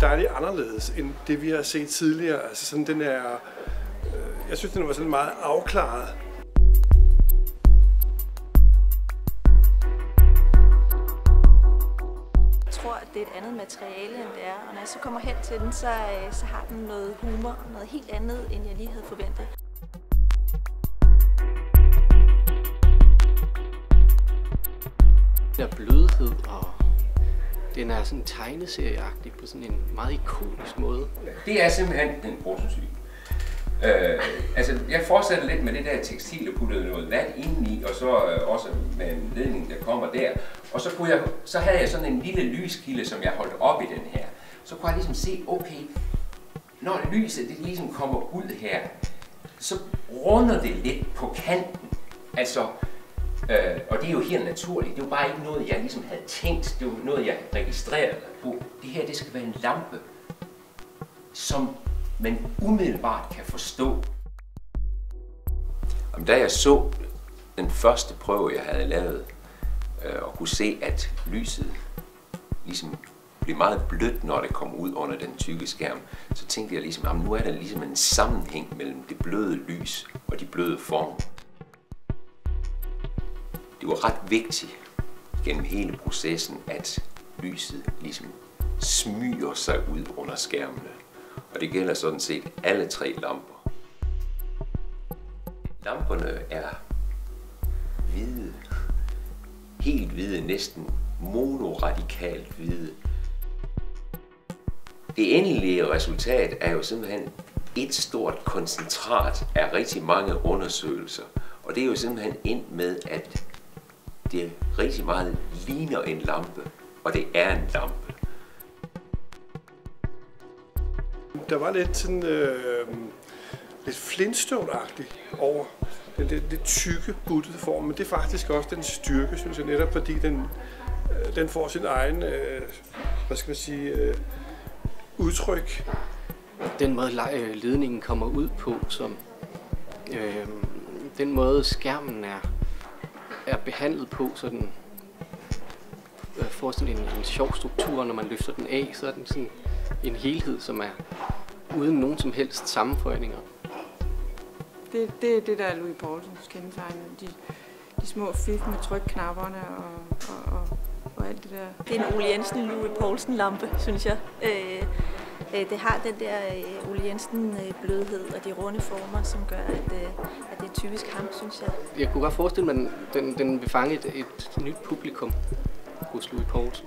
dejligt anderledes end det, vi har set tidligere. Altså sådan, den er, jeg synes, den var sådan meget afklaret. Jeg tror, at det er et andet materiale, end det er. Og når jeg så kommer hen til den, så har den noget humor og noget helt andet, end jeg lige havde forventet. Der er blødhed, og den er sådan tegneserieagtig på sådan en meget ikonisk måde. Det er simpelthen den prototype. Altså, jeg fortsatte lidt med det der tekstil og puttede noget vand indeni, og så også med en ledning, der kommer der. Og så havde jeg sådan en lille lyskilde, som jeg holdt op i den her. Så kunne jeg ligesom se, okay, når lyset det ligesom kommer ud her, så runder det lidt på kanten. Altså, og det er jo helt naturligt. Det var bare ikke noget, jeg ligesom havde tænkt. Det var noget, jeg registrerede på. Det her, det skal være en lampe, som man umiddelbart kan forstå. Da jeg så den første prøve, jeg havde lavet, og kunne se, at lyset ligesom blev meget blødt, når det kom ud under den tykke skærm, så tænkte jeg ligesom, at nu er der ligesom en sammenhæng mellem det bløde lys og de bløde former. Det var ret vigtigt gennem hele processen, at lyset ligesom smyger sig ud under skærmene. Og det gælder sådan set alle tre lamper. Lamperne er hvide. Helt hvide, næsten monoradikalt hvide. Det endelige resultat er jo simpelthen et stort koncentrat af rigtig mange undersøgelser. Og det er jo simpelthen endt med, at det rigtig meget ligner en lampe, og det er en lampe. Der var lidt sådan lidt Flintstone-agtigt over den lidt tykke, buttede form, men det er faktisk også den styrke, synes jeg, netop fordi den får sin egen, hvad skal man sige, udtryk. Den måde ledningen kommer ud på, som den måde skærmen er behandlet på, så den får sådan en sjov struktur, når man løfter den af, så er den sådan en helhed, som er uden nogen som helst sammenføjninger. Det er det, der er Louis Poulsens kendetegn. De små fif med trykknapperne og alt det der. Det er en Ole Jensen Louis Poulsen lampe, synes jeg. Det har den der Ole Jensen blødhed og de runde former, som gør, at det er typisk ham, synes jeg. Jeg kunne godt forestille mig, at den vil fange et nyt publikum hos Louis Poulsen.